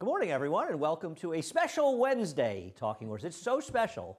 Good morning, everyone, and welcome to a special Wednesday Talking Horse. It's so special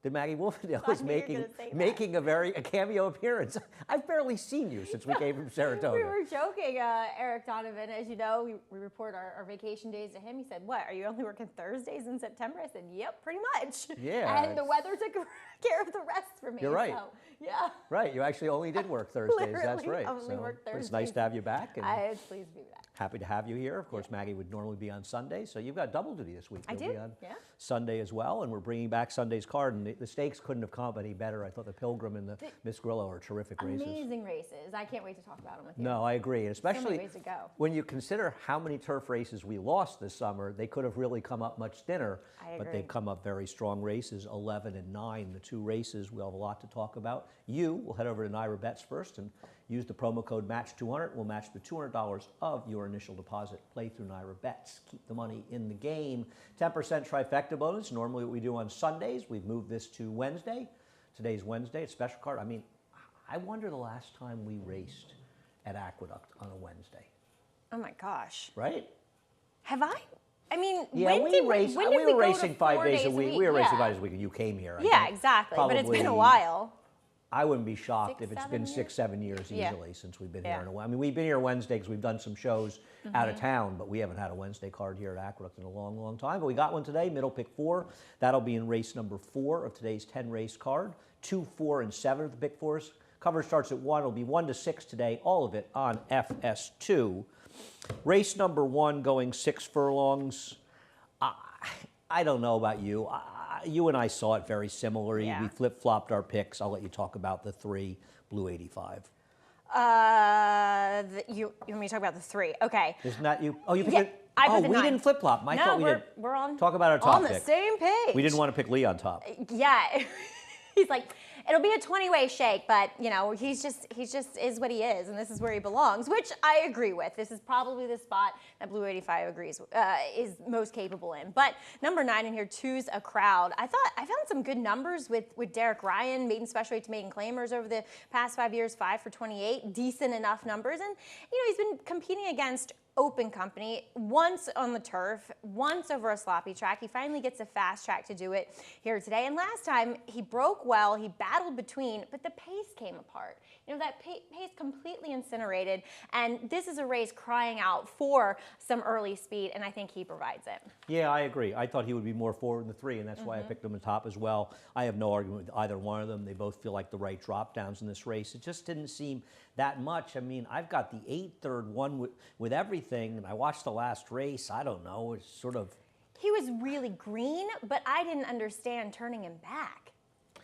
that Maggie Wolfendale is making a cameo appearance. I've barely seen you since we came from Saratoga. We were joking, Eric Donovan. As you know, we report our vacation days to him. He said, "What? Are you only working Thursdays in September?" I said, "Yep, pretty much." Yeah. And the weather took care of the rest for me. You're right. So, yeah. Right. You actually only did work Thursdays. That's right. Only worked Thursdays. It's nice to have you back. And I'm pleased to be back. happy to have you here. Of course, Maggie would normally be on Sunday, so you've got double duty this week. I You'll do. be on Yeah. Sunday as well, and we're bringing back Sunday's card. And the stakes couldn't have come any better. I thought the Pilgrim and the Miss Grillo are terrific races. Amazing races. I can't wait to talk about them with you. No, I agree, and especially so many ways to go. when you consider how many turf races we lost this summer, they could have really come up much thinner, but they've come up very strong races, 11 and 9, the two races. We'll have a lot to talk about. We'll head over to NYRA Bets first and use the promo code MATCH200. We'll match the $200 of your initial deposit. Play through NYRA Bets. Keep the money in the game. 10% trifecta bonus, normally what we do on Sundays. We've moved this to Wednesday. Today's Wednesday. It's special card. I mean, I wonder the last time we raced at Aqueduct on a Wednesday. Oh my gosh. Right? Have I? I mean, yeah, when did we were racing 5 days a week. We were racing yeah. 5 days a week, and you came here. Yeah, exactly. But it's been a while. I wouldn't be shocked if it's 6, been 7 6, 7 years Yeah. easily since we've been here in a while. I mean, we've been here Wednesday because we've done some shows out of town, but we haven't had a Wednesday card here at Aqueduct in a long, long time. But we got one today, middle pick 4. That'll be in race number 4 of today's 10-race card. 2, 4, and 7 of the pick 4s. Cover starts at 1. It'll be 1 to 6 today, all of it on FS2. Race number 1 going 6 furlongs. I don't know about you. You and I saw it very similarly. Yeah. We flip-flopped our picks. I'll let you talk about the 3, Blue 85. You want me to talk about the 3? Okay. Isn't that you? Oh, you picked Yeah, it? I put the we 9. didn't flip-flop. I thought we did. We're on. Talk about our top on the pick. same page. We didn't want to pick Lee on top. Yeah. He's like, it'll be a 20-way shake, but you know, he's just is what he is, and this is where he belongs, which I agree with. This is probably the spot that Blue 85 agrees is most capable in. But number 9 in here, Two's a Crowd. I found some good numbers with Derek Ryan, maiden special weight to maiden claimers over the past 5 years, 5 for 28, decent enough numbers, and you know, he's been competing against open company, once on the turf, once over a sloppy track. He finally gets a fast track to do it here today. And last time, he broke well, he battled between, but the pace came apart. You know, that pace completely incinerated. And this is a race crying out for some early speed, and I think he provides it. Yeah, I agree. I thought he would be more forward in the 3, and that's why I picked him on top as well. I have no argument with either one of them. They both feel like the right drop downs in this race. It just didn't seem that much. I mean, I've got the 8 third one with everything, and I watched the last race. I don't know. It's sort of... He was really green, but I didn't understand turning him back.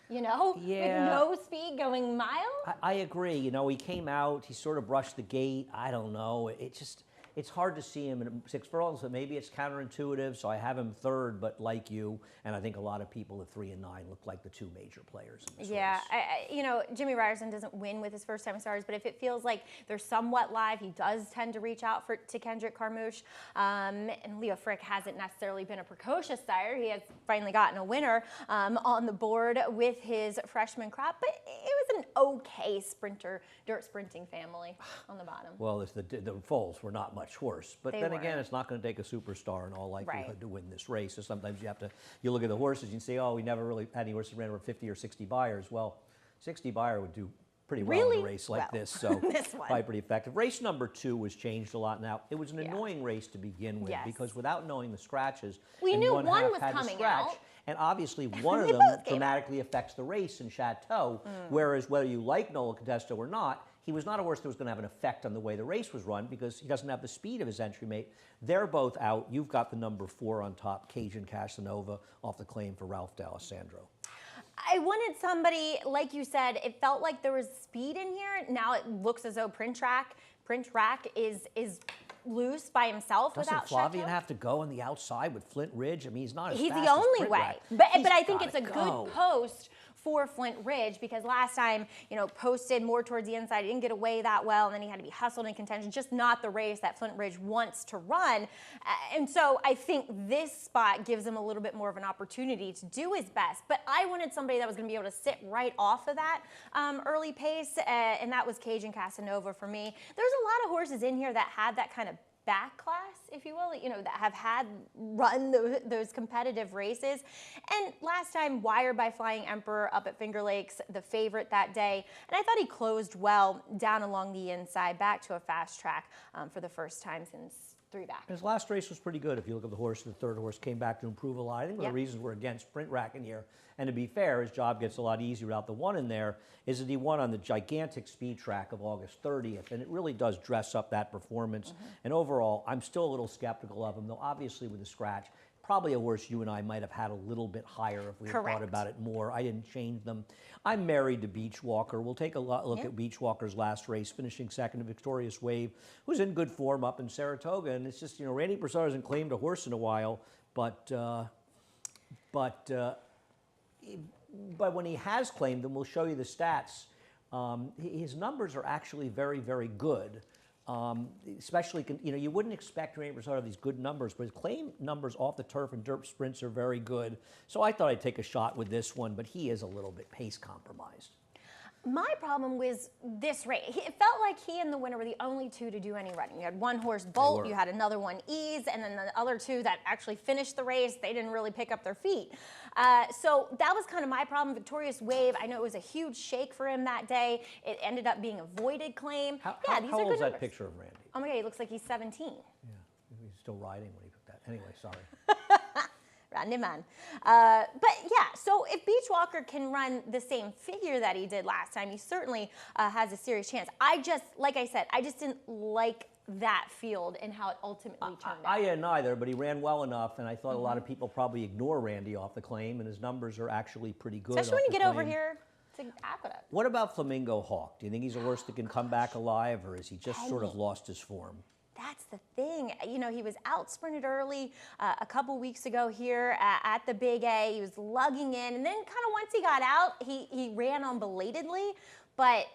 You know, yeah. With no speed going miles. I agree. You know, he came out, he sort of brushed the gate. I don't know. It's hard to see him in 6 furlongs, so maybe it's counterintuitive, so I have him 3rd, but like you, and I think a lot of people at 3 and 9 look like the 2 major players in this race. You know, Jimmy Ryerson doesn't win with his first time starters, but if it feels like they're somewhat live, he does tend to reach out to Kendrick Carmouche. And Leo Frick hasn't necessarily been a precocious sire. He has finally gotten a winner on the board with his freshman crop, but it was an okay dirt sprinting family on the bottom. Well, the foals were not much horse, but They then weren't. again, it's not going to take a superstar in all likelihood to win this race. So sometimes you look at the horses and you say, oh, we never really had any horses ran over 50 or 60 buyers. Well, 60 buyer would do pretty well in a race like this, so probably pretty effective. Race number 2 was changed a lot. Now, it was an annoying race to begin with because without knowing the scratches, we knew one was had coming the scratch, out. and obviously one of them dramatically affects the race in Chateau, whereas whether you like Nola Contesto or not, he was not a horse that was going to have an effect on the way the race was run because he doesn't have the speed of his entry mate. They're both out. You've got the number 4 on top, Cajun Casanova, off the claim for Ralph D'Alessandro. I wanted somebody, like you said, it felt like there was speed in here. Now it looks as though Prince Rack is loose by himself without Doesn't Flavian Chateau. have to go on the outside with Flint Ridge? I mean, he's not as He's fast the as only Print way. Rack. But I think it's a gotta good post for Flint Ridge because last time, you know, posted more towards the inside. He didn't get away that well, and then he had to be hustled in contention. Just not the race that Flint Ridge wants to run. And so I think this spot gives him a little bit more of an opportunity to do his best. But I wanted somebody that was going to be able to sit right off of that early pace, and that was Cajun Casanova for me. There's a lot of horses in here that had that kind of back class, if you will, that have had run those competitive races. And last time, Wired by Flying Emperor up at Finger Lakes, the favorite that day. And I thought he closed well down along the inside, back to a fast track for the first time since 3 back. His last race was pretty good. If you look at the horse, the third horse came back to improve a lot. I think one of the reasons we're against Sprint Rack in here, and to be fair, his job gets a lot easier without the one in there, is that he won on the gigantic speed track of August 30th, and it really does dress up that performance. And overall, I'm still a little skeptical of him, though obviously with the scratch, probably a horse you and I might have had a little bit higher if we had thought about it more. I didn't change them. I'm married to Beachwalker. We'll take a look at Beachwalker's last race, finishing second to Victorious Wave, who's in good form up in Saratoga. And it's just, Randy Brassard hasn't claimed a horse in a while, but when he has claimed them, we'll show you the stats. His numbers are actually very, very good. Especially, you wouldn't expect Randy Brassard to have these good numbers, but his claim numbers off the turf and dirt sprints are very good. So I thought I'd take a shot with this one, but he is a little bit pace compromised. My problem was this race. It felt like he and the winner were the only two to do any running. You had one horse, Bolt, you had another one, Ease, and then the other two that actually finished the race, they didn't really pick up their feet. So that was kind of my problem. Victorious Wave, I know it was a huge shake for him that day. It ended up being a voided claim. How these old are good is that numbers. picture of Randy? Oh my God, he looks like he's 17. Yeah, he's still riding when he put that. Anyway, sorry. Randy man. But yeah, so if Beachwalker can run the same figure that he did last time, he certainly has a serious chance. Like I said, I just didn't like that field and how it ultimately turned out. I didn't either, but he ran well enough, and I thought a lot of people probably ignore Randy off the claim, and his numbers are actually pretty good. Especially when you get over here to Aqueduct. What about Flamingo Hawk? Do you think he's a horse that can come back alive, or has he just sort of lost his form? That's the thing. He was out sprinted early a couple weeks ago here at the Big A. He was lugging in, and then kind of once he got out, he ran on belatedly. But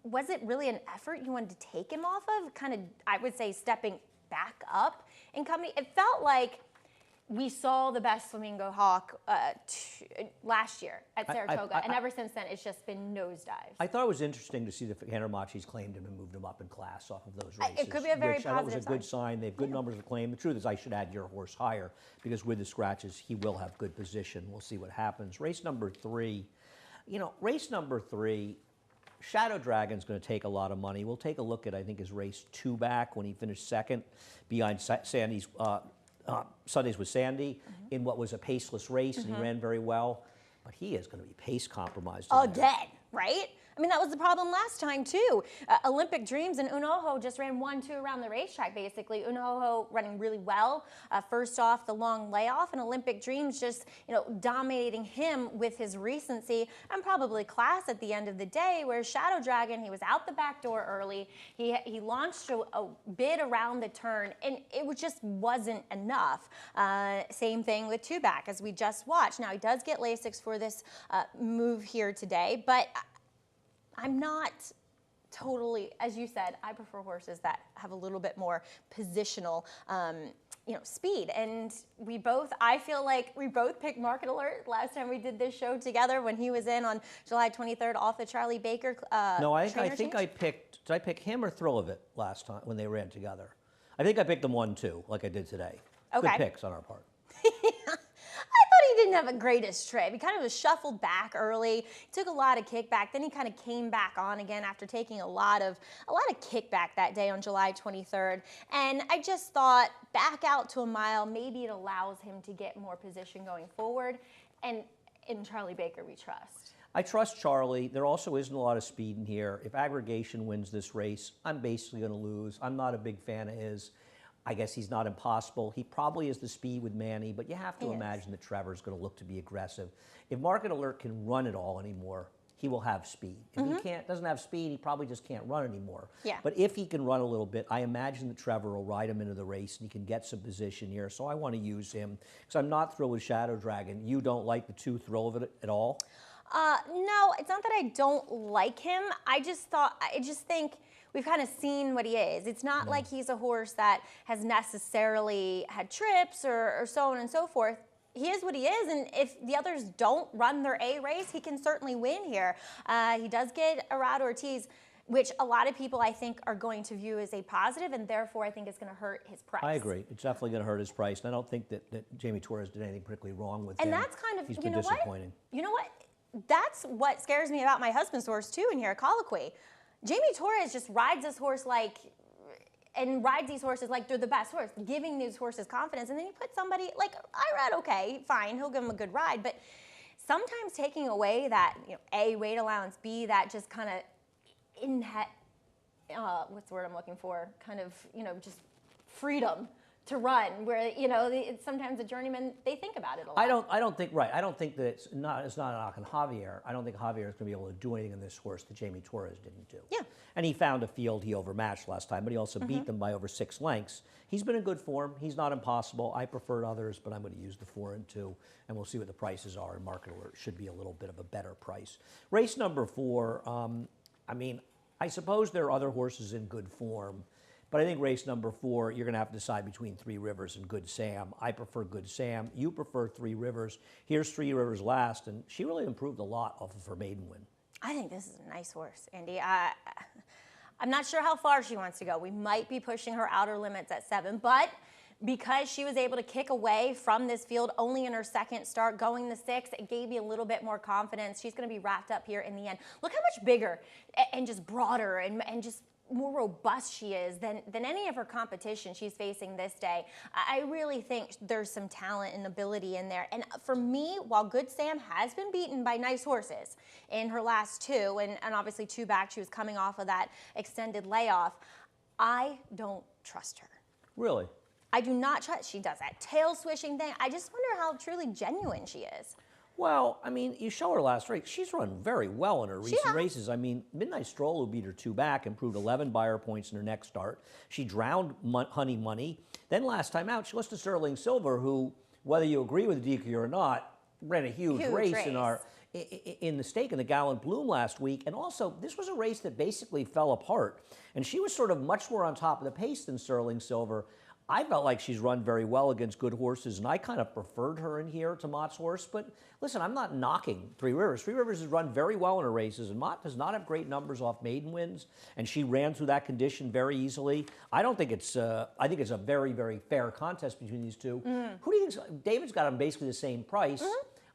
was it really an effort you wanted to take him off of? Kind of, I would say, stepping back up in company. It felt like we saw the best Flamingo Hawk last year at Saratoga, and ever since then, it's just been nosedives. I thought it was interesting to see that Vandermachi's claimed him and moved him up in class off of those races. It could be a very positive I thought was a good sign. They have good numbers of claim. The truth is I should add your horse higher, because with the scratches, he will have good position. We'll see what happens. Race number 3. Shadow Dragon's going to take a lot of money. We'll take a look at, I think, his race 2 back when he finished second behind Sandy's Sundays with Sandy in what was a paceless race, and he ran very well. But he is going to be pace compromised. Again, right? I mean, that was the problem last time, too. Olympic Dreams and Unoho just ran 1-2 around the racetrack, basically. Unoho running really well, first off the long layoff, and Olympic Dreams just, dominating him with his recency and probably class at the end of the day, where Shadow Dragon, he was out the back door early. He launched a bid around the turn, and it just wasn't enough. Same thing with 2-back, as we just watched. Now, he does get Lasix for this move here today, but I'm not totally, as you said, I prefer horses that have a little bit more positional, speed. And I feel like we both picked Market Alert last time we did this show together when he was in on July 23rd off the Charlie Baker No, I think I picked, did I pick him or Thrill of It last time when they ran together? I think I picked them 1-2, like I did today. Okay. Good picks on our part. He didn't have a greatest trip. He kind of was shuffled back early. He took a lot of kickback. Then he kind of came back on again after taking a lot of kickback that day on July 23rd. And I just thought back out to a mile, maybe it allows him to get more position going forward. And in Charlie Baker, we trust. I trust Charlie. There also isn't a lot of speed in here. If Aggregation wins this race, I'm basically going to lose. I'm not a big fan of his. I guess he's not impossible. He probably has the speed with Manny, but you have to imagine that Trevor's going to look to be aggressive. If Market Alert can run it all anymore, he will have speed. If he doesn't have speed, he probably just can't run anymore. Yeah. But if he can run a little bit, I imagine that Trevor will ride him into the race and he can get some position here. So I want to use him because I'm not thrilled with Shadow Dragon. You don't like the 2 Thrill of It at all? No, it's not that I don't like him. I just think we've kind of seen what he is. It's not like he's a horse that has necessarily had trips or so on and so forth. He is what he is, and if the others don't run their A race, he can certainly win here. He does get Arad Ortiz. which a lot of people I think are going to view as a positive, and therefore I think it's going to hurt his price. I agree. It's definitely going to hurt his price, and I don't think that Jamie Torres did anything particularly wrong with him. And that's kind of, He's you been know disappointing. what? You know what? That's what scares me about my husband's horse too in here, Colloquy. Jamie Torres just rides this horse and rides these horses like they're the best horse, giving these horses confidence. And then you put somebody like Irad, okay, fine, he'll give him a good ride. But sometimes taking away that, A, weight allowance, B, that just kind of, what's the word I'm looking for? Kind of, just freedom to run, where sometimes the journeyman, they think about it a lot. I don't think I don't think that it's not a knock on Javier. I don't think Javier is going to be able to do anything in this horse that Jamie Torres didn't do. Yeah. And he found a field he overmatched last time, but he also beat them by over 6 lengths. He's been in good form. He's not impossible. I preferred others, but I'm going to use the 4 and 2, and we'll see what the prices are in market where it should be a little bit of a better price. Race number 4. I suppose there are other horses in good form. But I think race number 4, you're going to have to decide between 3 Rivers and Good Sam. I prefer Good Sam. You prefer 3 Rivers. Here's 3 Rivers last, and she really improved a lot off of her maiden win. I think this is a nice horse, Andy. I'm not sure how far she wants to go. We might be pushing her outer limits at 7, but because she was able to kick away from this field only in her second start, going the 6, it gave me a little bit more confidence. She's going to be wrapped up here in the end. Look how much bigger and just broader and just more robust she is than any of her competition she's facing this day. I really think there's some talent and ability in there. And for me, while Good Sam has been beaten by nice horses in her last 2, and obviously 2 back, she was coming off of that extended layoff, I don't trust her. Really? I do not trust. She does that tail swishing thing. I just wonder how truly genuine she is. Well, you show her last race. She's run very well in her recent races. Midnight Stroll, who beat her 2 back, improved 11 Beyer points in her next start. She drowned Honey Money. Then last time out, she lost to Sterling Silver, who, whether you agree with Deke or not, ran a huge race in the stake in the Gallant Bloom last week. And also, this was a race that basically fell apart. And she was sort of much more on top of the pace than Sterling Silver. I felt like she's run very well against good horses, and I kind of preferred her in here to Mott's horse. But listen, I'm not knocking 3 Rivers. 3 Rivers has run very well in her races, and Mott does not have great numbers off maiden wins, and she ran through that condition very easily. I think it's a very, very fair contest between these two. Who do you think? David's got them basically the same price.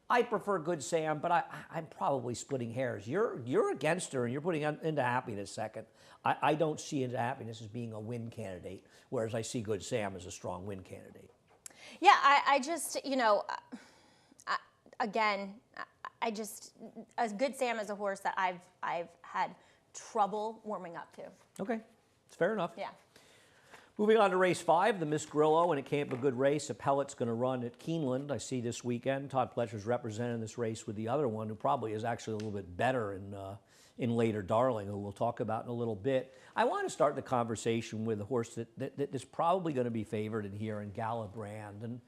I prefer Good Sam, but I'm probably splitting hairs. You're against her, and you're putting Into Happiness second. I don't see Into Happiness as being a win candidate, whereas I see Good Sam as a strong win candidate. Yeah, I just, a Good Sam is a horse that I've had trouble warming up to. Okay, it's fair enough. Yeah. Moving on to race 5, the Miss Grillo, and it came up a good race. Appellant's going to run at Keeneland, I see this weekend. Todd Pletcher's representing this race with the other one, who probably is actually a little bit better in Later Darling, who we'll talk about in a little bit. I want to start the conversation with a horse that is probably going to be favored in here in Galabrand. And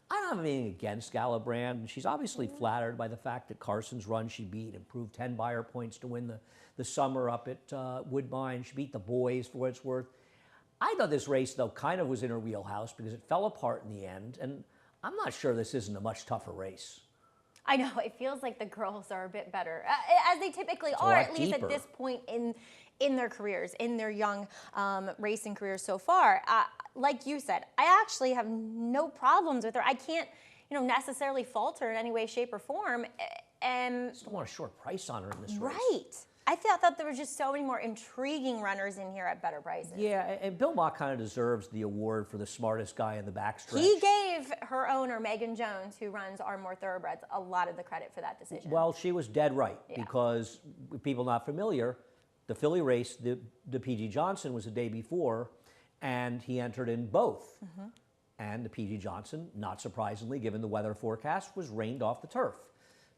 I don't have anything against Galabrand. And she's obviously flattered by the fact that Carson's run she beat, improved 10 Beyer points to win the summer up at Woodbine. She beat the boys for what it's worth. I thought this race, though, kind of was in her wheelhouse because it fell apart in the end, and I'm not sure this isn't a much tougher race. I know, it feels like the girls are a bit better, as they typically are, at least deeper. at this point in their careers, in their young racing careers so far. Like you said, I actually have no problems with her. I can't, necessarily fault her in any way, shape, or form. And I just don't want a short price on her in this race. Right. I thought there were just so many more intriguing runners in here at better prices. Yeah, and Bill Mott kind of deserves the award for the smartest guy in the backstretch. He gave her owner, Megan Jones, who runs Ardmore Thoroughbreds, a lot of the credit for that decision. Well, she was dead right, because people not familiar, the filly race, the P.G. Johnson was the day before, and he entered in both. And the P.G. Johnson, not surprisingly, given the weather forecast, was rained off the turf.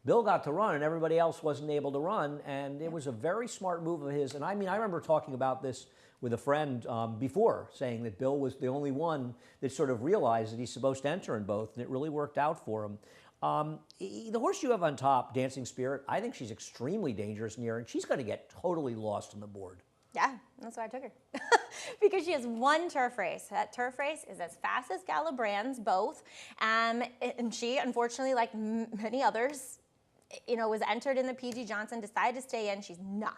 Bill got to run, and everybody else wasn't able to run, and it was a very smart move of his. And I remember talking about this with a friend before, saying that Bill was the only one that sort of realized that he's supposed to enter in both, and it really worked out for him. The horse you have on top, Dancing Spirit, I think she's extremely dangerous in here, and she's going to get totally lost on the board. Yeah, that's why I took her. Because she has one turf race. That turf race is as fast as Galabrand's, both. And she, unfortunately, like many others, was entered in the P.G. Johnson, decided to stay in. She's not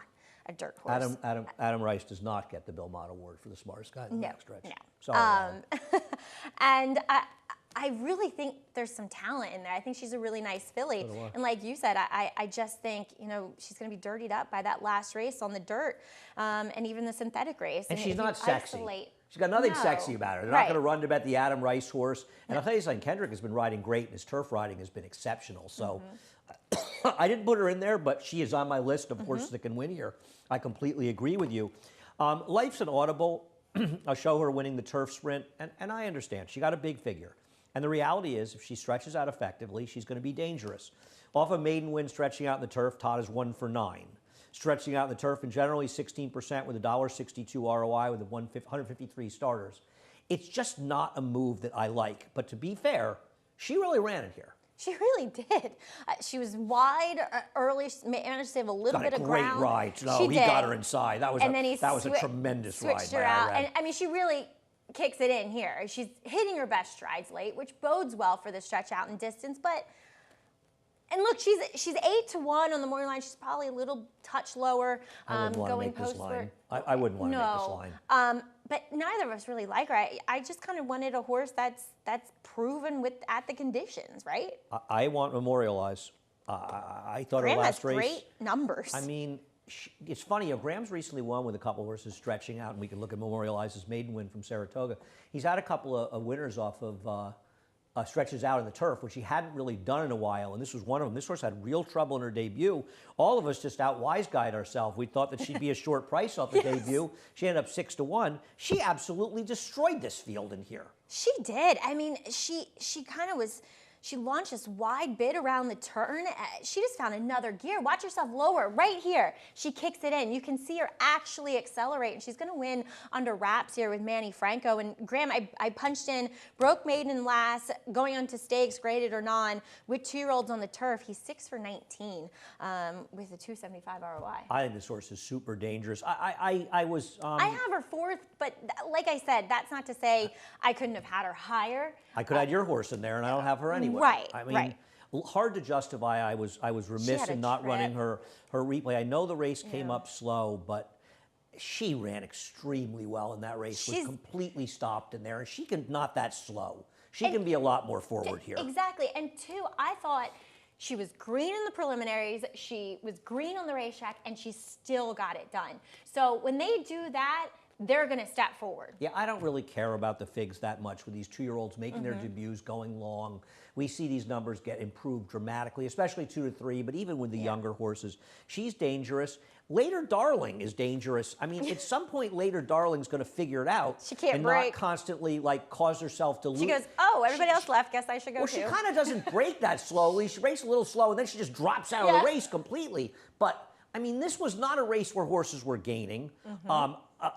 a dirt horse. Adam Rice does not get the Bill Mott Award for the smartest guy in the backstretch. No. Sorry. Adam. And I really think there's some talent in there. I think she's a really nice filly. And like you said, I just think, you know, she's going to be dirtied up by that last race on the dirt and even the synthetic race. And she's not sexy. She's got nothing sexy about her. They're not going to run to bet the Adam Rice horse. And I'll tell you something, Kendrick has been riding great, and his turf riding has been exceptional. So I didn't put her in there, but she is on my list of horses that can win here. I completely agree with you. Life's an Audible. I'll show her winning the turf sprint, and I understand. She got a big figure. And the reality is, if she stretches out effectively, she's going to be dangerous. Off a maiden win stretching out in the turf, Todd is 1 for 9. Stretching out in the turf in general, he's 16% with a $1.62 ROI with 153 starters. It's just not a move that I like. But to be fair, she really ran it here. She really did. She was wide early. She managed to save a little bit of ground. Great ride. No, he got her inside. That was a tremendous ride. Switched her out. And I mean, she really kicks it in here. She's hitting her best strides late, which bodes well for the stretch out and distance. But and look, she's 8-1 on the morning line. She's probably a little touch lower. I wouldn't want to make this line. I wouldn't want to make this line. But neither of us really like her. I just kind of wanted a horse that's proven at the conditions, right? I want Memorialize. I thought Graham her last has race. Great numbers. I mean, it's funny. Graham's recently won with a couple horses stretching out, and we can look at Memorialize's maiden win from Saratoga. He's had a couple of winners off of stretches out in the turf, which he hadn't really done in a while, and this was one of them. This horse had real trouble in her debut. All of us just out-wise-guyed ourselves. We thought that she'd be a short price off the debut. She ended up 6-1. She absolutely destroyed this field in here. She did. I mean, she kind of was. She launched this wide bid around the turn. She just found another gear. Watch yourself lower right here. She kicks it in. You can see her actually accelerate, and she's going to win under wraps here with Manny Franco. And Graham, I punched in, broke maiden last, going on to stakes, graded or non, with 2-year-olds on the turf. He's 6 for 19 with a 275 ROI. I think this horse is super dangerous. I was... I have her 4th, but like I said, that's not to say I couldn't have had her higher. I could have had your horse in there, and I don't have her anyway. Right, I mean, hard to justify. I was remiss in not running her replay. I know the race came up slow, but she ran extremely well in that race. Was completely stopped in there, and she can not that slow. She can be a lot more forward here. Exactly, and two, I thought she was green in the preliminaries, she was green on the racetrack, and she still got it done. So when they do that, they're going to step forward. Yeah, I don't really care about the figs that much with these 2-year-olds making their debuts, going long. We see these numbers get improved dramatically, especially 2 to 3, but even with the younger horses. She's dangerous. Later Darling is dangerous. I mean, at some point, Later Darling's going to figure it out. She can't and break. not constantly, like, cause herself to lose. She goes, oh, everybody else left. Guess I should go too. Well, she kind of doesn't break that slowly. She races a little slow, and then she just drops out of the race completely. But, I mean, this was not a race where horses were gaining.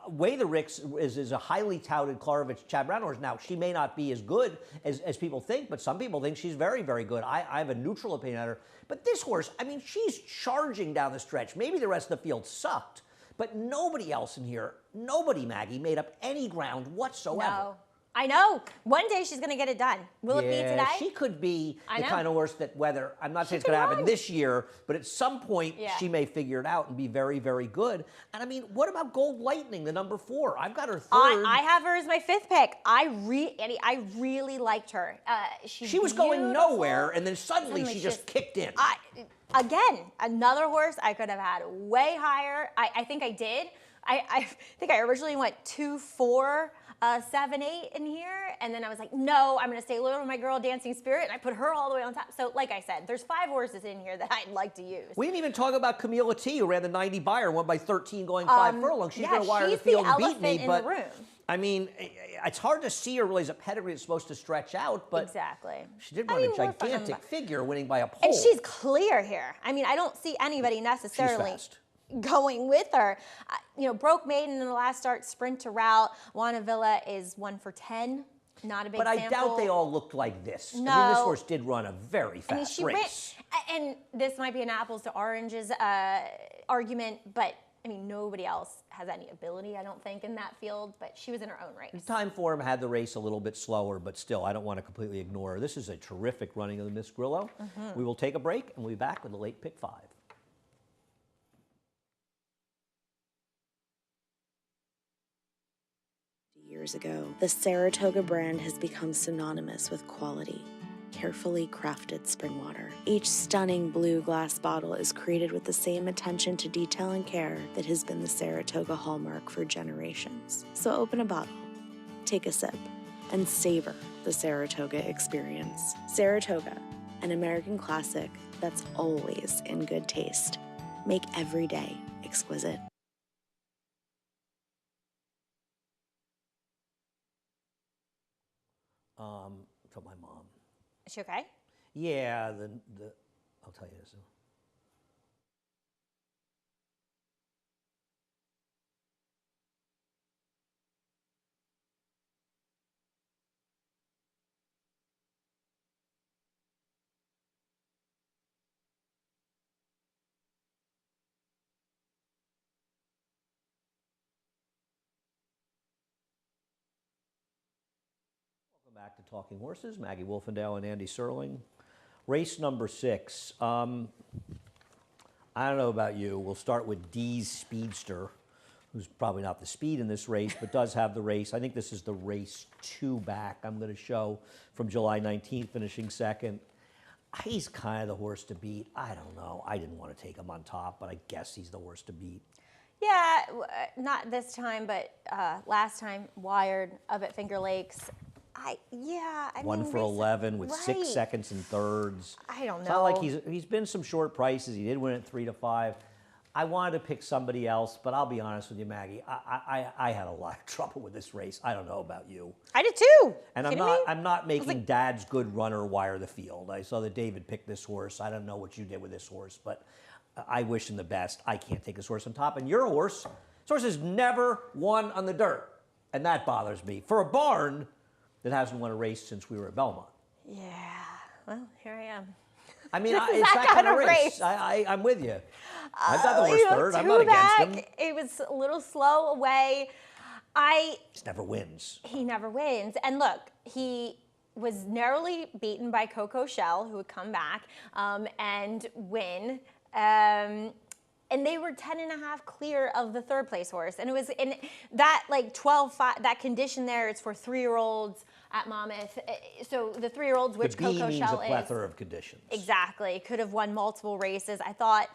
Way the Ricks is a highly touted Klarovich Chad Brown horse. Now, she may not be as good as people think, but some people think she's very, very good. I have a neutral opinion on her. But this horse, I mean, she's charging down the stretch. Maybe the rest of the field sucked, but nobody else in here, nobody, Maggie, made up any ground whatsoever. No. I know. One day she's going to get it done. Will it be today? She could be the kind of horse that whether, I'm not saying it's going to happen this year, but at some point she may figure it out and be very, very good. And I mean, what about Gold Lightning, the number 4? I've got her 3rd. I have her as my 5th pick. I really liked her. She was going nowhere, and then suddenly she just kicked in. Again, another horse I could have had way higher. I think I did. I think I originally went 2, 4, 7, 8 in here, and then I was like, no, I'm going to stay loyal to my girl Dancing Spirit, and I put her all the way on top. So, like I said, there's 5 horses in here that I'd like to use. We didn't even talk about Camila T, who ran the 90 Beyer, won by 13 going 5 furlongs. She's going to wire the field and beat me, but I mean, it's hard to see her really as a pedigree that's supposed to stretch out, but she did run a gigantic figure, winning by a pole. And she's clear here. I mean, I don't see anybody necessarily going with her. You know, broke maiden in the last start, sprint to route. Juana Villa is 1 for 10. Not a big sample. But I doubt they all looked like this. No. I mean, this horse did run a very fast race. And this might be an apples to oranges argument, but I mean, nobody else has any ability, I don't think, in that field, but she was in her own race. Time Form had the race a little bit slower, but still, I don't want to completely ignore her. This is a terrific running of the Miss Grillo. We will take a break, and we'll be back with the late pick 5. years ago, the Saratoga brand has become synonymous with quality. Carefully crafted spring water. Each stunning blue glass bottle is created with the same attention to detail and care that has been the Saratoga hallmark for generations. So open a bottle, take a sip, and savor the Saratoga experience. Saratoga, an American classic that's always in good taste. Make every day exquisite. From my mom. Is she okay? Yeah, I'll tell you this. Welcome back to Talking Horses. Maggie Wolfendale and Andy Serling. Race number 6. I don't know about you. We'll start with Dee's Speedster, who's probably not the speed in this race, but does have the race. I think this is the race 2 back I'm going to show from July 19th, finishing second. He's kind of the horse to beat. I don't know. I didn't want to take him on top, but I guess he's the horse to beat. Yeah, not this time, but last time, Wired up at Finger Lakes. I One mean, for 11 with right. 6 seconds and thirds. I don't know. It's not like he's been some short prices. He did win at 3 to 5. I wanted to pick somebody else, but I'll be honest with you, Maggie. I had a lot of trouble with this race. I don't know about you. I did too. And I'm not making Dad's good runner wire the field. I saw that David picked this horse. I don't know what you did with this horse, but I wish him the best. I can't take this horse on top. And your horse, this horse has never won on the dirt, and that bothers me. For a barn that hasn't won a race since we were at Belmont. Yeah. Well, here I am. I mean, it's that kind of race. I'm with you. I've got the horse third. I'm not against him. It was a little slow away. He never wins. He never wins. And look, he was narrowly beaten by Coco Shell, who would come back and win. And they were 10.5 clear of the third place horse. And it was in that like 12-5, that condition there, it's for 3-year-olds at Monmouth. So the 3-year-olds, which Coco Shell is. Means a plethora of conditions. Exactly. Could have won multiple races. I thought,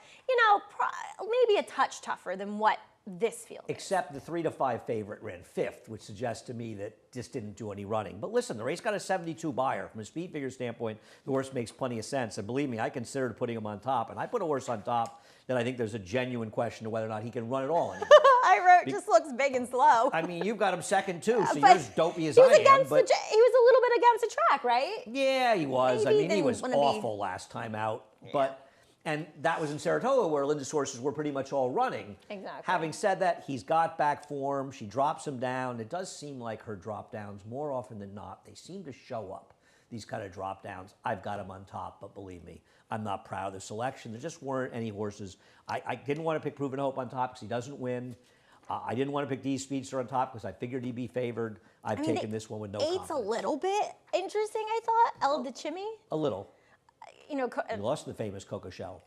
maybe a touch tougher than what this field is. Except the 3 to 5 favorite ran 5th, which suggests to me that just didn't do any running. But listen, the race got a 72 buyer. From a speed figure standpoint, the horse makes plenty of sense. And believe me, I considered putting him on top. And I put a horse on top that I think there's a genuine question of whether or not he can run at all anymore. I wrote, just looks big and slow. I mean, you've got him second too, so you're as dopey as I am. He was a little bit against the track, right? Yeah, he was. Maybe I mean, he was awful last time out. Yeah. And that was in Saratoga, where Linda's horses were pretty much all running. Exactly. Having said that, he's got back form. She drops him down. It does seem like her drop downs, more often than not, they seem to show up, these kind of drop downs. I've got him on top, but believe me, I'm not proud of the selection. There just weren't any horses. I didn't want to pick Proven Hope on top because he doesn't win. I didn't want to pick Dee's Speedster on top because I figured he'd be favored. I've taken this one with no confidence. Eight's a little bit interesting, I thought. El de Chimmy. A little. He lost to the famous Coco Shell.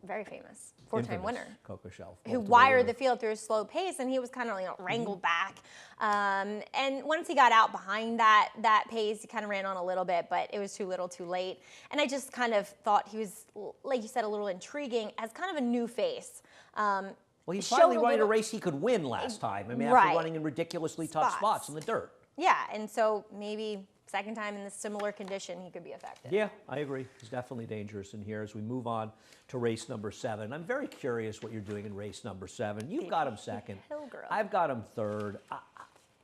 Very famous, 4-time winner. Coco Shell. Who wired the field through a slow pace, and he was kind of wrangled back. And once he got out behind that pace, he kind of ran on a little bit, but it was too little, too late. And I just kind of thought he was, like you said, a little intriguing as kind of a new face. Well, he's finally running a race he could win last time. I mean, after running in ridiculously tough spots in the dirt. Yeah, and so maybe second time in this similar condition, he could be effective. Yeah, I agree. He's definitely dangerous in here as we move on to race number 7. I'm very curious what you're doing in race number 7. You've got him second. I've got him third.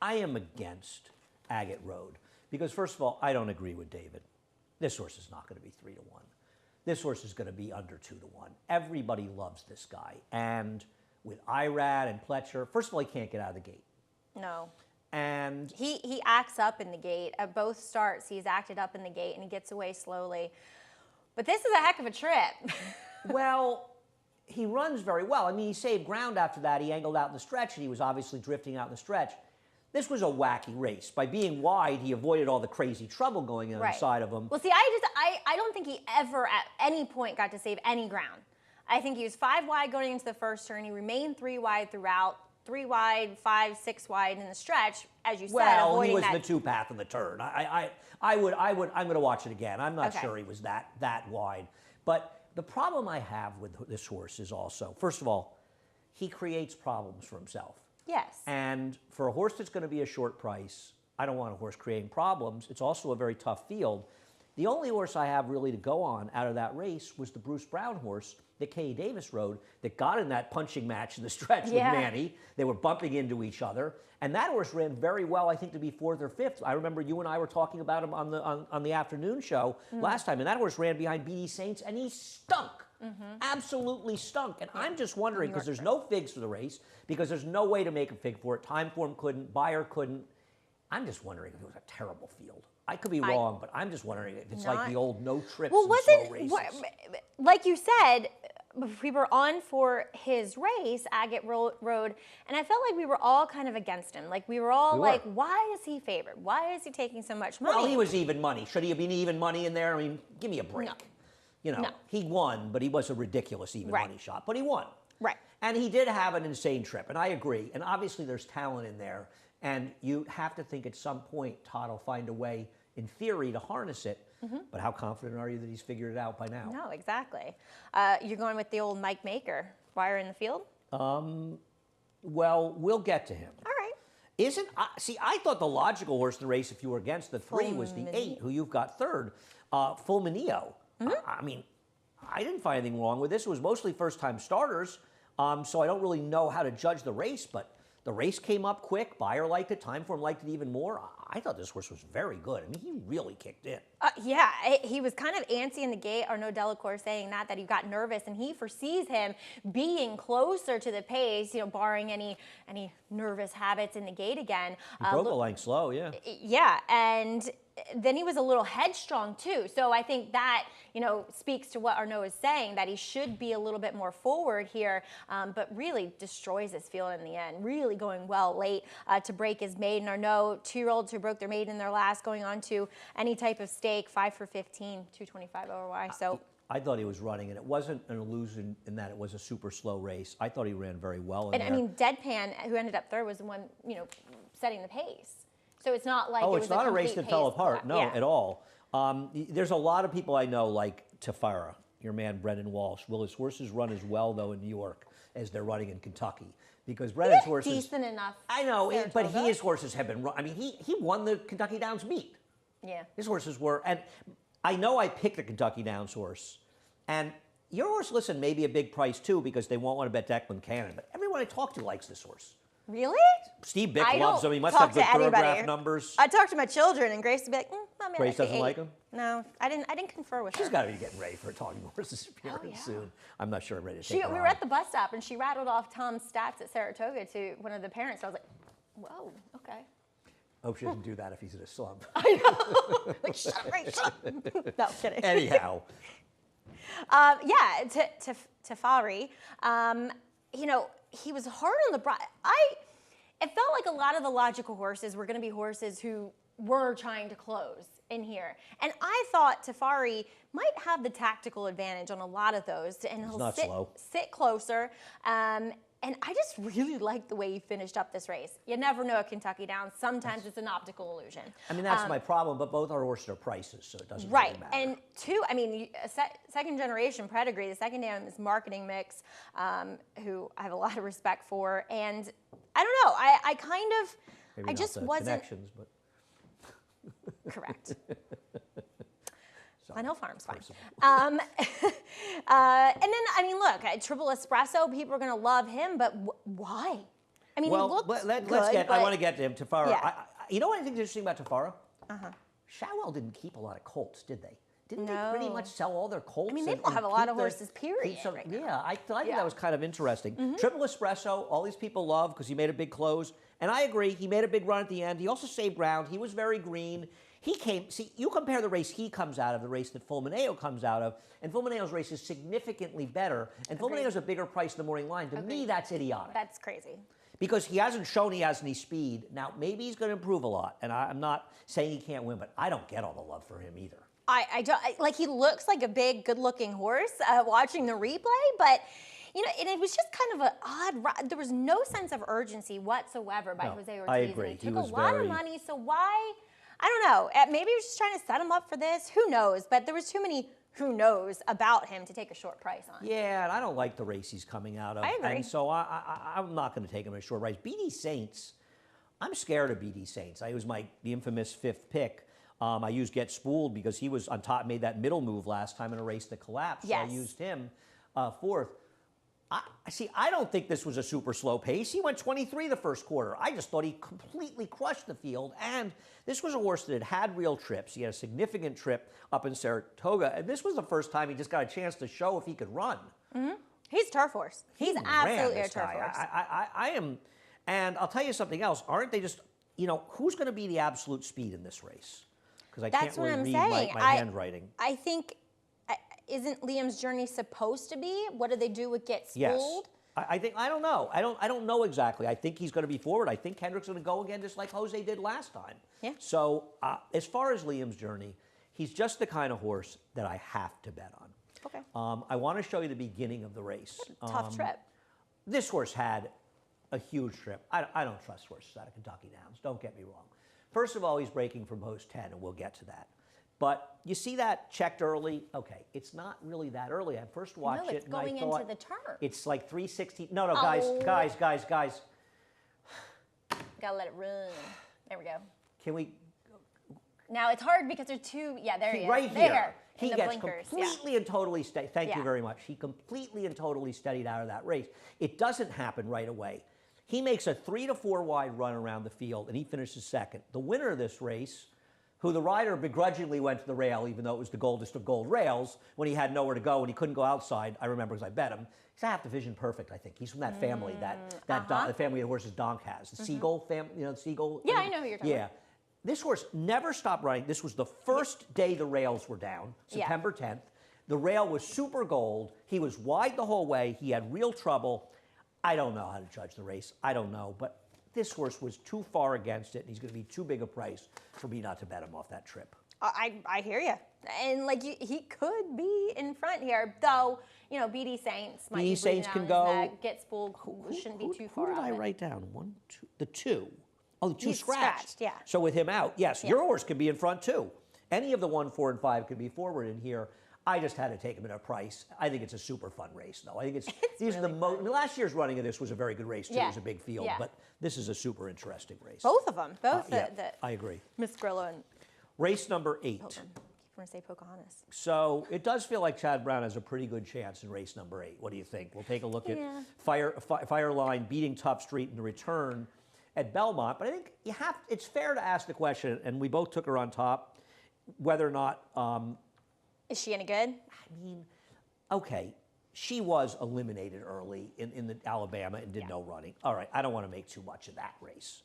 I am against Agate Road because, first of all, I don't agree with David. This horse is not going to be 3 to 1. This horse is going to be under 2 to 1. Everybody loves this guy. And with Irad and Pletcher, first of all, he can't get out of the gate. No. And he acts up in the gate. At both starts, he's acted up in the gate, and he gets away slowly. But this is a heck of a trip. Well, he runs very well. I mean, he saved ground after that. He angled out in the stretch, and he was obviously drifting out in the stretch. This was a wacky race. By being wide, he avoided all the crazy trouble going on inside of him. Well, see, I don't think he ever at any point got to save any ground. I think he was 5 wide going into the first turn. He remained 3 wide throughout. 3 wide, 5, 6 wide in the stretch, as you said, Well, he avoiding was that. the 2-path in the turn. I'm going to watch it again. I'm not Okay. sure he was that wide. But the problem I have with this horse is also, first of all, he creates problems for himself. Yes. And for a horse that's going to be a short price, I don't want a horse creating problems. It's also a very tough field. The only horse I have really to go on out of that race was the Bruce Brown horse that Kay Davis rode that got in that punching match in the stretch Yeah. with Manny. They were bumping into each other. And that horse ran very well, I think, to be 4th or 5th. I remember you and I were talking about him on the afternoon show last time. And that horse ran behind BD Saints, and he stunk. Absolutely stunk. And I'm just wondering, because there's no figs for the race, because there's no way to make a fig for it. Timeform couldn't, Beyer couldn't. I'm just wondering if it was a terrible field. I could be wrong, but I'm just wondering if it's like the old no trips and slow races. Like you said, we were on for his race, Agate Road, and I felt like we were all kind of against him. Like we were all like, why is he favored? Why is he taking so much money? Well, he was even money. Should he have been even money in there? I mean, give me a break. No. You know, No. he won, but he was a ridiculous even money shot. But he won. Right. And he did have an insane trip, and I agree. And obviously there's talent in there, and you have to think at some point Todd will find a way, in theory, to harness it. But how confident are you that he's figured it out by now? No, exactly. You're going with the old Mike Maker. Wire in the field? Well, we'll get to him. All right. See, I thought the logical horse in the race, if you were against the 3, was the 8, who you've got 3rd, Fulmineo. I mean, I didn't find anything wrong with this. It was mostly first-time starters, so I don't really know how to judge the race, but the race came up quick. Beyer liked it. Timeform liked it even more. I thought this horse was very good. I mean, he really kicked in. Yeah, he was kind of antsy in the gate. Arnaud Delacour saying that he got nervous, and he foresees him being closer to the pace, you know, barring any nervous habits in the gate again. He broke a length slow, yeah. Yeah, and then he was a little headstrong too. So I think that, you know, speaks to what Arnaud is saying, that he should be a little bit more forward here, but really destroys his field in the end. Really going well late to break his maiden. Arnaud, 2-year-olds who broke their maiden in their last, going on to any type of stake, 5 for 15, 225 ORY. So I thought he was running, and it wasn't an illusion in that it was a super slow race. I thought he ran very well in and there. I mean, Deadpan, who ended up 3rd, was the one, you know, setting the pace. So it's not like Oh, it it's was not a race complete that fell pace apart, collapse. no, Yeah. at all. There's a lot of people I know, like Tafara, your man Brendan Walsh. Will his horses run as well, though, in New York as they're running in Kentucky? Because Brendan's horses... Decent enough. I know, but Saratoga. his horses have been... I mean, he won the Kentucky Downs meet. Yeah. His horses were... And I know I picked the Kentucky Downs horse, and your horse, listen, may be a big price, too, because they won't want to bet Declan Cannon, but everyone I talk to likes this horse. Really? Steve Bick I loves don't him. He must talk have good to anybody. thoroughgraph numbers. I talked to my children, and Grace would be like, I mean, Grace like the doesn't 8. like him? No, I didn't confer with She's her. got to be getting ready for a Talking Horses appearance soon. I'm not sure I'm ready to take her We on. were at the bus stop, and she rattled off Tom's stats at Saratoga to one of the parents. I was like, whoa, okay. Hope she doesn't do that if he's in a slump. Like, shut up, Grace, shut up. No, kidding. Anyhow, Yeah, Tafari, you know, he was hard on the bridle. It felt like a lot of the logical horses were going to be horses who were trying to close in here. And I thought Tafari might have the tactical advantage on a lot of those. And he'll not slow. sit closer. And I just really liked the way he finished up this race. You never know at Kentucky Downs. Sometimes it's an optical illusion. I mean, that's my problem, but both our horses are prices, so it doesn't Right, really matter. and 2, I mean, second generation pedigree, the second name is Marketing Mix, who I have a lot of respect for, and I don't know, I kind of, Maybe I not just the wasn't connections, but correct. Glen Hill Farm's fine. Personal. And then, I mean, look, Triple Espresso, people are going to love him, but why? I mean, well, he looked let's good, get. but I want to get to him. Tafara. Yeah. You know what I think is interesting about Tafara? Shawell didn't keep a lot of colts, did they? Didn't they pretty No. much sell all their colts? I mean, they don't have a lot of horses, period, right now. Yeah, I think Yeah. that was kind of interesting. Triple Espresso, all these people love because he made a big close. And I agree, he made a big run at the end. He also saved ground. He was very green. He came, see, you compare the race he comes out of, the race that Fulmineo comes out of, and Fulmineo's race is significantly better. And Agreed. Fulmineo's a bigger price in the morning line. To me, Agreed. that's idiotic. That's crazy. Because he hasn't shown he has any speed. Now, maybe he's going to improve a lot, and I'm not saying he can't win, but I don't get all the love for him either. I don't like. He looks like a big, good-looking horse watching the replay, but You know, and it was just kind of an odd. There was no sense of urgency whatsoever by No, Jose Ortiz. I agree. And it He took a was lot very- of money, so why? I don't know. Maybe he was just trying to set him up for this. Who knows? But there was too many who knows about him to take a short price on. Yeah, and I don't like the race he's coming out of. I agree. And so I'm not going to take him in a short race. BD Saints, I'm scared of BD Saints. He was the infamous 5th pick. I used Get Spooled because he was on top, made that middle move last time in a race that collapsed. Yes. So I used him 4th. I don't think this was a super slow pace. He went 23 the first quarter. I just thought he completely crushed the field. And this was a horse that had real trips. He had a significant trip up in Saratoga. And this was the first time he just got a chance to show if he could run. He's turf horse. He's He ran absolutely a this turf guy. horse. I am, and I'll tell you something else. Aren't they just, who's going to be the absolute speed in this race? Because I That's can't what really I'm read saying. my handwriting. I think, isn't Liam's journey supposed to be? What do they do with Get Yes. Spooled? I think I don't know. I don't know exactly. I think he's going to be forward. I think Kendrick's going to go again, just like Jose did last time. Yeah. So as far as Liam's journey, he's just the kind of horse that I have to bet on. Okay. I want to show you the beginning of the race. Tough trip. This horse had a huge trip. I don't trust horses out of Kentucky Downs. Don't get me wrong. First of all, he's breaking from post 10, and we'll get to that. But you see that checked early? Okay, it's not really that early. I first watched No, it it's and going I thought into the turn. it's like 3:16. No, guys. Gotta let it run. There we go. Can we Now it's hard because there's two. Yeah, there he is. right there. here? In He the gets blinkers. completely and totally steady. Thank you Yeah. very much. He completely and totally steadied out of that race. It doesn't happen right away. He makes a 3 to 4 wide run around the field, and he finishes second. The winner of this race, who the rider begrudgingly went to the rail, even though it was the goldest of gold rails, when he had nowhere to go and he couldn't go outside. I remember because I bet him. He's half division perfect, I think. He's from that family, the family of horses Donk has. The Seagull family, the Seagull. Yeah, I know who you're talking about. This horse never stopped running. This was the first day the rails were down, September 10th. The rail was super gold. He was wide the whole way. He had real trouble. I don't know how to judge the race. I don't know. But this horse was too far against it, and he's going to be too big a price for me not to bet him off that trip. I hear you. And he could be in front here, though. BD Saints might BD be breathing Saints down can his go. neck. Get Spooled shouldn't be too far Who did out I of it. write down? 1, 2, the 2. Oh, the 2 He's scratched. scratched, yeah. So with him out, yes, your horse could be in front too. Any of the 1, 4, and 5 could be forward in here. I just had to take him at a price. I think it's a super fun race, though. I think it's these are the most. Last year's running of this was a very good race too. It Yeah. was a big field, Yeah. but this is a super interesting race. Both of them. Both Yeah, the I agree. Miss Grillo and Race number 8. Pilgrim. I keep wanting to say Pocahontas. So it does feel like Chad Brown has a pretty good chance in race number 8. What do you think? We'll take a look at Yeah. Fireline beating Tough Street in the return at Belmont. But I think it's fair to ask the question, and we both took her on top, whether or not, Is she any good? okay, she was eliminated early in the Alabama and did no running. All right, I don't want to make too much of that race.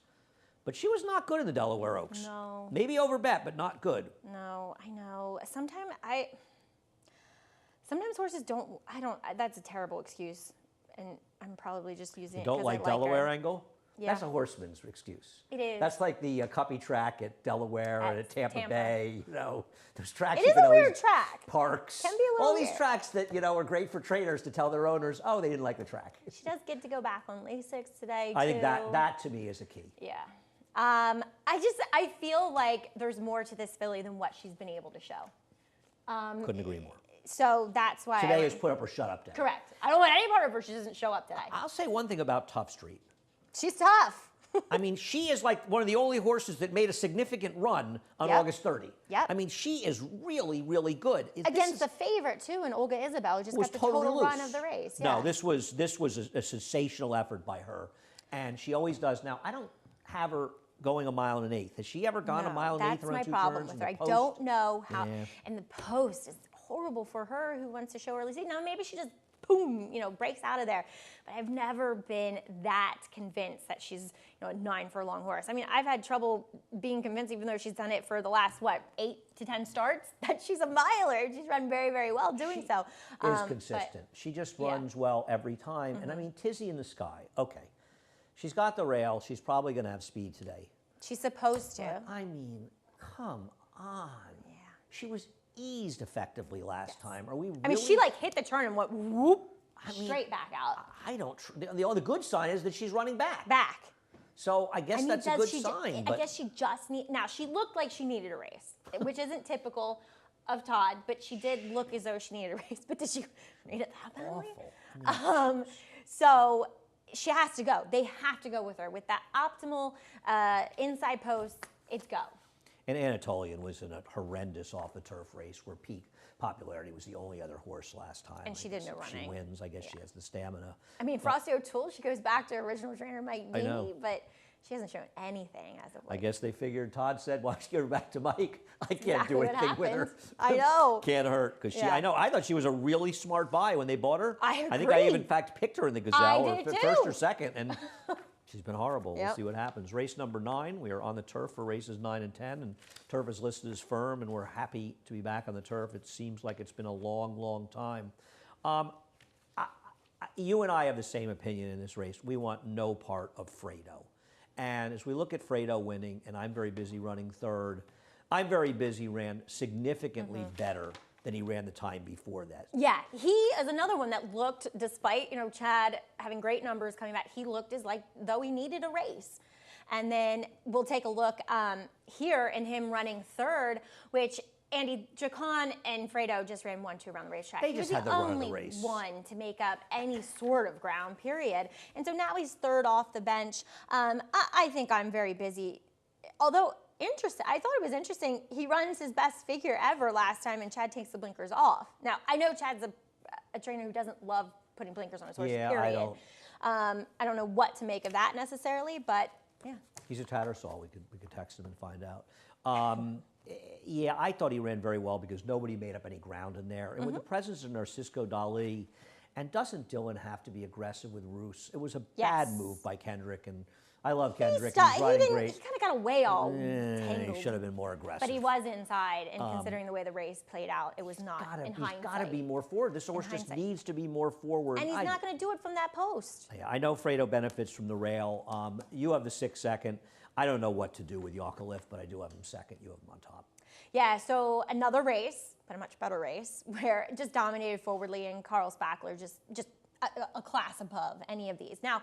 But she was not good in the Delaware Oaks. No. Maybe overbet, but not good. No, I know. Sometimes horses don't. That's a terrible excuse, and I'm probably just using it Don't 'cause like I Delaware her. angle? Yeah. That's a horseman's excuse. It is. That's like the Cuppy track at Delaware and at Tampa Tampa. Bay. Those tracks. It you is can a weird always- track. Parks. Can be a little All these weird. tracks that are great for trainers to tell their owners, oh, they didn't like the track. She does get to go back on Lasix today. I think too. that to me is a key. Yeah. I feel like there's more to this filly than what she's been able to show. Couldn't agree more. So that's why. Today is put up or shut up day. Correct. I don't want any part of her. She doesn't show up today. I'll say one thing about Tough Street. She's tough. I mean, she is like one of the only horses that made a significant run on Yep. August 30. Yep. I mean, she is really, really good. Against the favorite too, and Olga Isabel, who just was got the totally total run loose. of the race. No, Yeah. this was a sensational effort by her, and she always does. Now, I don't have her going a mile and an eighth. Has she ever gone a No, mile and an eighth that's around my two problem turns with in her. the I post? don't know how. Yeah. And the post is horrible for her who wants to show early speed. Now maybe she just boom, breaks out of there. But I've never been that convinced that she's a 9 furlong horse. I mean, I've had trouble being convinced, even though she's done it for the last 8 to 10 starts, that she's a miler. She's run very, very well doing so. Is but- consistent. She just Yeah. runs well every time. And I mean, Tizzy in the Sky. Okay, she's got the rail. She's probably going to have speed today. She's supposed to. But, I mean, come on. She was eased effectively last time. Are we really? I mean, she hit the turn and went whoop. straight back out. I don't. The good sign is that she's running back. Back. So I guess that's a good sign. I guess she just now she looked like she needed a race, which isn't typical of Todd, but she did look as though she needed a race. But did she need it that badly? Awful. So she has to go. They have to go with her with that optimal inside post. It's go. And Anatolian was in a horrendous off the turf race where peak popularity was the only other horse last time. And she did no running. She wins. I guess she has the stamina. I mean, Frosty O'Toole, she goes back to original trainer Mike I know. Neely, but she hasn't shown anything as of late. I guess they figured Todd said, "Why don't you give her back to Mike? I can't Exactly do what anything with her. happens. I know. Can't hurt because Yeah. I know. I thought she was a really smart buy when they bought her. I think I even, agree. in fact, picked her in the Gazelle I did too. first or second, and she's been horrible. We'll Yep. see what happens. Race number 9. We are on the turf for races 9 and 10, and turf is listed as firm, and we're happy to be back on the turf. It seems like it's been a long, long time. You and I have the same opinion in this race. We want no part of Fredo. And as we look at Fredo winning, and I'm very busy running third, I'm very busy ran significantly better than he ran the time before that. Yeah, he is another one that looked, despite Chad having great numbers coming back, he looked as like though he needed a race. And then we'll take a look here in him running third, which Andy Jacon and Fredo just ran 1-2 around the racetrack. They just had the run of the race. He was the only one to make up any sort of ground, period. And so now he's third off the bench. I think I'm very busy. Although interesting, I thought it was interesting. He runs his best figure ever last time, and Chad takes the blinkers off. Now I know Chad's a trainer who doesn't love putting blinkers on his horse. Yeah, period. I don't know what to make of that necessarily, but yeah. He's a Tattersall. We could text him and find out. Yeah, I thought he ran very well because nobody made up any ground in there. And with the presence of Narcisco Dali, and doesn't Dylan have to be aggressive with Roos? It was a bad move by Kendrick, and I love Kendrick. He's riding great. He kind of got away all He should have been more aggressive. But he was inside, and considering the way the race played out, it was not in hindsight. He's got to be more forward. This horse just needs to be more forward. And he's not going to do it from that post. Yeah, I know Fredo benefits from the rail. You have the 6 second. I don't know what to do with Yakalif, but I do have him second. You have him on top. Yeah, so another race, but a much better race, where it just dominated forwardly, and Carl Spackler just a class above any of these. Now,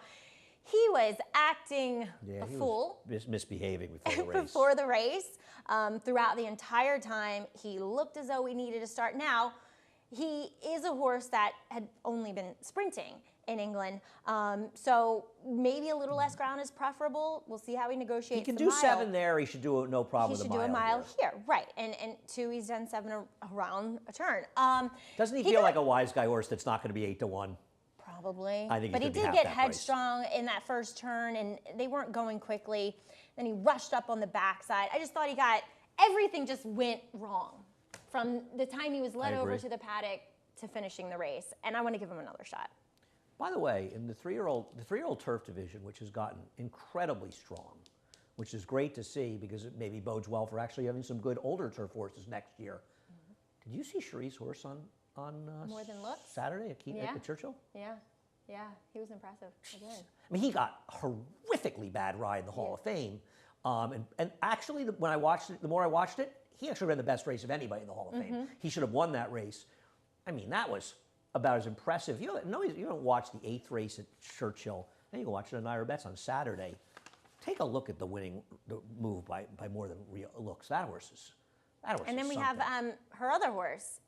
he was acting a fool. Misbehaving before the race. Before the race. Throughout the entire time, he looked as though he needed to start. Now, he is a horse that had only been sprinting in England, so maybe a little less ground is preferable. We'll see how he negotiates. He can the do mile. 7 there. He should do no problem with He a should mile. do a mile here, right? And 2, he's done 7 around a turn. Doesn't he feel like a wise guy horse that's not going to be 8-1? Probably. I think but he did get headstrong in that first turn, and they weren't going quickly. Then he rushed up on the backside. I just thought everything just went wrong from the time he was led over to the paddock to finishing the race. And I want to give him another shot. By the way, in the three-year-old turf division, which has gotten incredibly strong, which is great to see because it maybe bodes well for actually having some good older turf horses next year. Did you see Cherie's horse on More Than Looks? Saturday at Churchill? Yeah, he was impressive. Again. I mean, he got a horrifically bad ride in the Hall of Fame. And actually, when I watched it, the more I watched it, he actually ran the best race of anybody in the Hall of Fame. He should have won that race. I mean, that was about as impressive. You don't watch the 8th race at Churchill, then you can watch it on Ira Betts on Saturday. Take a look at the move by More Than Real Looks. That horse is And then we something. have her other horse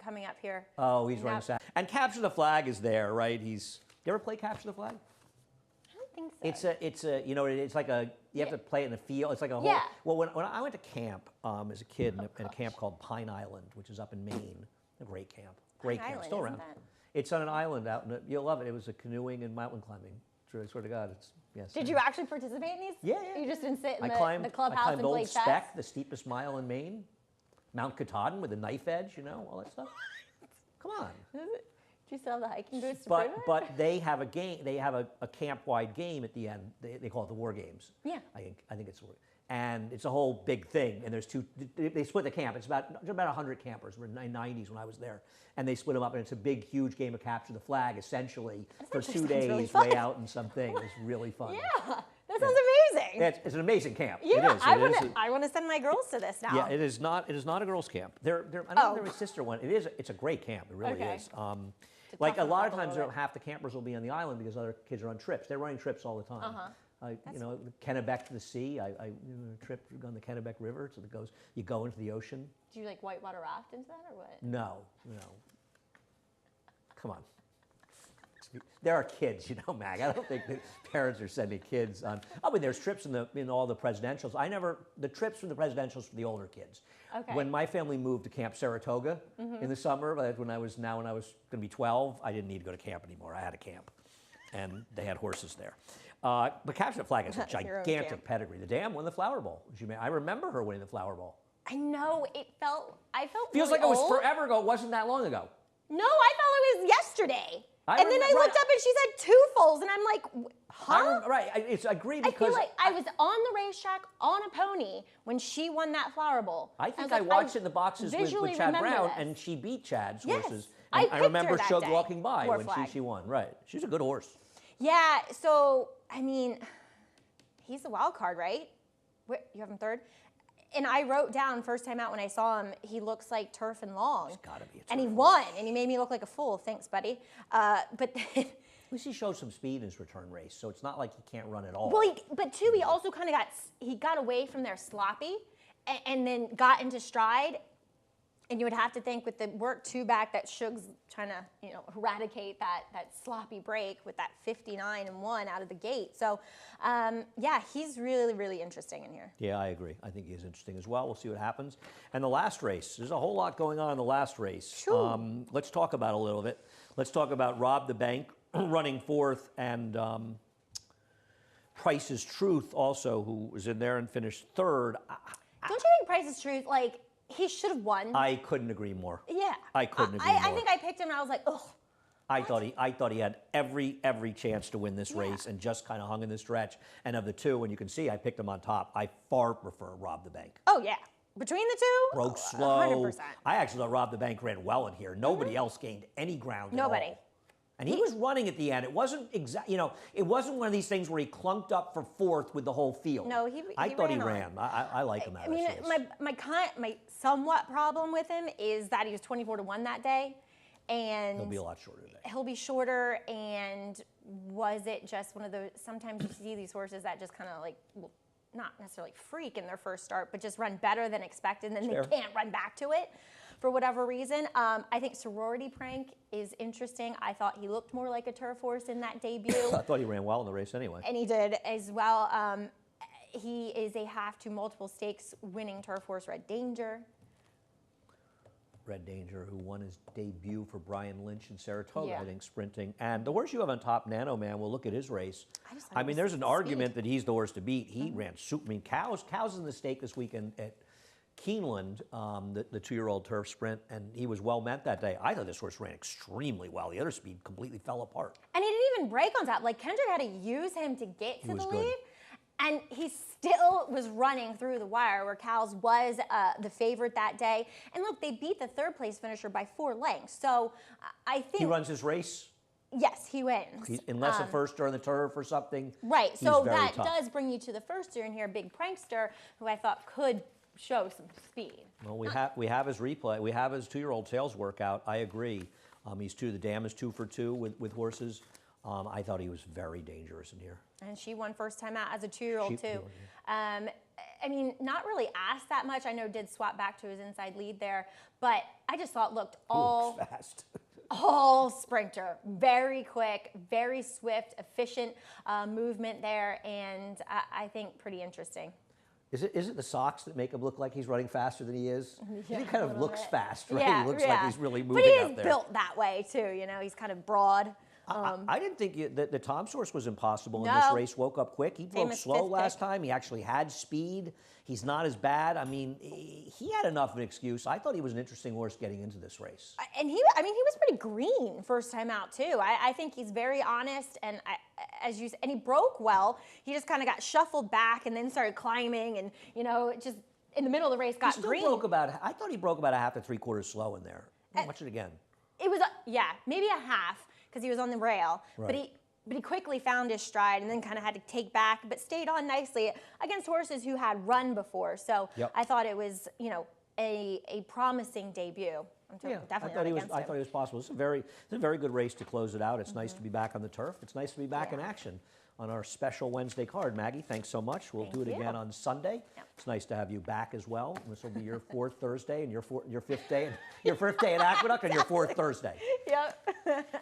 coming up here. Oh, he's running Saturday. And Capture the Flag is there, right? You ever play Capture the Flag? I don't think so. It's like you have to play it in the field. It's like a whole. Yeah. Well, when I went to camp as a kid in a camp called Pine Island, which is up in Maine, a great camp. Great camp, Island, still isn't around. that? It's on an island out you'll love it. It was a canoeing and mountain climbing. I swear to God, yes. Did you actually participate in these? Yeah. You just didn't sit in I the climbed clubhouse and Old play chess? Speck, the steepest mile in Maine. Mount Katahdin with a knife edge, all that stuff. Come on. Do you still have the hiking boots to prove it? But they have a game. They have a camp-wide game at the end. They call it the War Games. Yeah. I think it's and it's a whole big thing. And there's they split the camp. It's about 100 campers. We're in the 90s when I was there, and they split them up, and it's a big, huge game of capture the flag, essentially for 2 days, really fun. way out in something. It was really fun. Yeah, that sounds amazing. It's an amazing camp. Yeah, it is. I want to send my girls to this now. Yeah, it is not. It is not a girls' camp. I don't know their sister one. It's a great camp. It really Okay. is. Like a toughen lot them of up a times, little bit. half the campers will be on the island because other kids are on trips. They're running trips all the time. You know, Kennebec to the sea. I trip on the Kennebec River. So you go into the ocean. Do you like whitewater raft into that or what? No. Come on. There are kids, Mag. I don't think that parents are sending kids on. I mean, there's trips in all the presidentials. The trips from the presidentials for the older kids. Okay. When my family moved to Camp Saratoga in the summer, when I was going to be 12, I didn't need to go to camp anymore. I had a camp, and they had horses there. But Captain Flag has a That's your own gigantic camp. pedigree. The dam won the Flower Bowl. I remember her winning the Flower Bowl. I know I felt Feels really like it was old. forever ago. It wasn't that long ago. No, I felt it was yesterday. I And then I remember- looked up and she said two fulls, and I'm like, huh? I agree I because feel like I was on the racetrack on a pony when she won that Flower Bowl. I think was I like, watched it in the boxes visually with Chad remember Brown, this. and she beat Chad's Yes, horses. I And picked remember her that Shug day. walking by Poor when Flag. she won. Right, she's a good horse. Yeah, so, I mean, he's the wild card, right? Wait, you have him third? And I wrote down first time out when I saw him, he looks like turf and long. He's gotta be a And he turf. won, and he made me look like a fool. Thanks, buddy. But then, At least he showed some speed in his return race, so it's not like he can't run at all. well, but too, he also kind of got away from there sloppy, and then got into stride. And you would have to think with the work two back that Shug's trying to, eradicate that sloppy break with that 59-1 out of the gate. So, yeah, he's really, really interesting in here. Yeah, I agree. I think he is interesting as well. We'll see what happens. And the last race, there's a whole lot going on in the last race. True. Let's talk about it a little bit. Let's talk about Rob the Bank running fourth, and Price's Truth also, who was in there and finished third. Don't you think Price is Truth, like, he should have won? I couldn't agree more. Yeah. I couldn't agree I more. think I picked him and I was like, ugh. I thought he had every chance to win this race, and just kind of hung in the stretch. And of the two, and you can see I picked him on top, I far prefer Rob the Bank. Oh, yeah. Between the two? Broke slow. 100%. I actually thought Rob the Bank ran well in here. Nobody else gained any ground at Nobody. all. And he was running at the end. It wasn't it wasn't one of these things where he clunked up for fourth with the whole field. No, he I thought he ran on. ran. I like him out I of mean, this race. my somewhat problem with him is that he was 24-1 that day. And He'll be a lot shorter today. he'll be shorter, and was it just one of those, sometimes you see these horses that just kind of like, well, not necessarily freak in their first start, but just run better than expected, and then Fair. they can't run back to it for whatever reason. I think Sorority Prank is interesting. I thought he looked more like a turf horse in that debut, I thought he ran well in the race anyway. and he did as well. He is a half to multiple stakes winning turf horse, Red Danger. Red Danger, who won his debut for Brian Lynch in Saratoga, Yeah. I think, sprinting. And the horse you have on top, Nano Man, we'll look at his race. I just thought I it mean, was there's an speed. argument that he's the horse to beat. He ran super. I mean, Cows in the stake this weekend at Keeneland, the 2-year-old turf sprint, and he was well met that day. I thought this horse ran extremely well. The other speed completely fell apart. And he didn't even break on top. Like, Kendrick had to use him to get to was the good. lead. And he still was running through the wire, where Cal's was the favorite that day. And look, they beat the third place finisher by 4 lengths. So I think, He runs his race, yes, he wins. unless a first or on the turf or something. Right, he's so very that tough. does bring you to the first year in here, Big Prankster, who I thought could show some speed. Well, we have his replay. We have his 2-year-old tails workout. I agree. He's two. The dam is 2 for 2 with horses. I thought he was very dangerous in here. And she won first time out as a 2-year-old She too. won, I mean, not really asked that much. I know did swap back to his inside lead there, but I just thought looked all Fast. all sprinter, very quick, very swift, efficient movement there, and I think pretty interesting. Is it the socks that make him look like he's running faster than he is? Yeah, he kind a of little looks bit. fast, right? Yeah, He looks yeah. like he's really moving But he out is there. built that way too. You know, he's kind of broad. I didn't think that the Tom Source was impossible in No. this race. Woke up quick. He broke Famous slow fifth last pick. time. He actually had speed. He's not as bad. I mean, he had enough of an excuse. I thought he was an interesting horse getting into this race. And he was pretty green first time out too. I think he's very honest, and and he broke well. He just kind of got shuffled back and then started climbing, and just in the middle of the race got He still green. I thought he broke about a half to 3/4 slow in there. Watch it again. It was maybe a half because he was on the rail, but Right. but he quickly found his stride and then kind of had to take back, but stayed on nicely against horses who had run before. So Yep. I thought it was, you know, a promising debut. I'm Yeah, definitely I not against thought it was possible. It's a very good race to close it out. It's nice to be back on the turf. It's nice to be back in action on our special Wednesday card. Maggie, thanks so much. We'll do it again on Sunday. Yep. It's nice to have you back as well. This will be your fourth Thursday and your fifth day, your first day at Aqueduct and your fourth Thursday. Yep.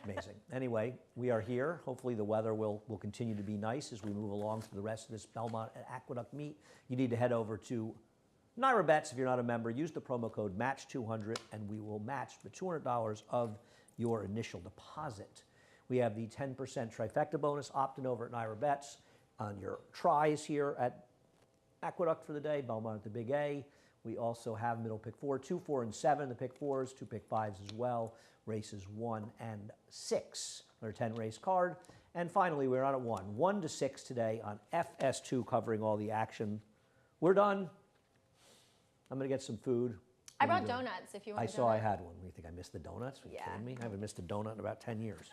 Amazing. Anyway, we are here. Hopefully the weather will continue to be nice as we move along through the rest of this Belmont at Aqueduct meet. You need to head over to NYRA Bets. If you're not a member, use the promo code MATCH200 and we will match the $200 of your initial deposit. We have the 10% trifecta bonus opt-in over at NYRA Bets on your tries here at Aqueduct for the day, Belmont at the Big A. We also have middle pick 4, 2, 4, and 7, the pick 4s, 2 pick 5s as well, races 1 and 6, our 10 race card. And finally, we're on at 1 to 6 today on FS2 covering all the action. We're done. I'm going to get some food. I brought donuts if you want. I saw I had one. What do you think? I missed the donuts? Are you kidding me? I haven't missed a donut in about 10 years.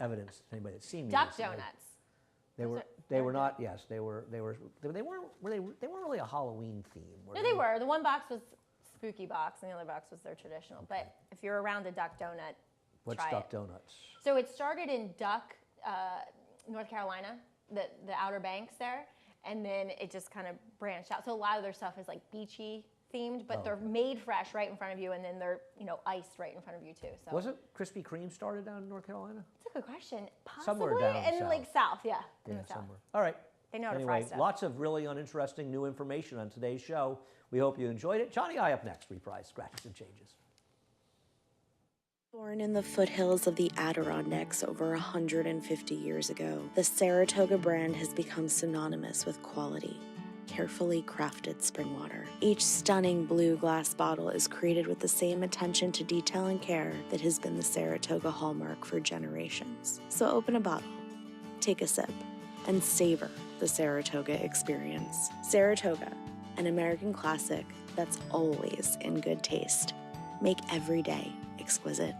Evidence. Anybody that's seen me. Duck recently. donuts. They were not. Yes, they weren't really a Halloween theme. No, they were. The one box was spooky box, and the other box was their traditional. Okay. But if you're around a duck donut, What's try Duck it. Donuts? So it started in Duck, North Carolina, the Outer Banks there, and then it just kind of branched out. So a lot of their stuff is like beachy themed, but they're made fresh right in front of you, and then they're iced right in front of you too. So Wasn't Krispy Kreme started down in North Carolina? that's a good question. Possibly Somewhere down in south. like south, yeah, in Yeah, the south. somewhere. All right. They know how to fry Anyway, stuff. lots of really uninteresting new information on today's show. We hope you enjoyed it. Johnny I up next. Reprise, scratches, and changes. Born in the foothills of the Adirondacks over 150 years ago, the Saratoga brand has become synonymous with quality, carefully crafted spring water. Each stunning blue glass bottle is created with the same attention to detail and care that has been the Saratoga hallmark for generations. So open a bottle, take a sip, and savor the Saratoga experience. Saratoga, an American classic that's always in good taste. Make every day exquisite.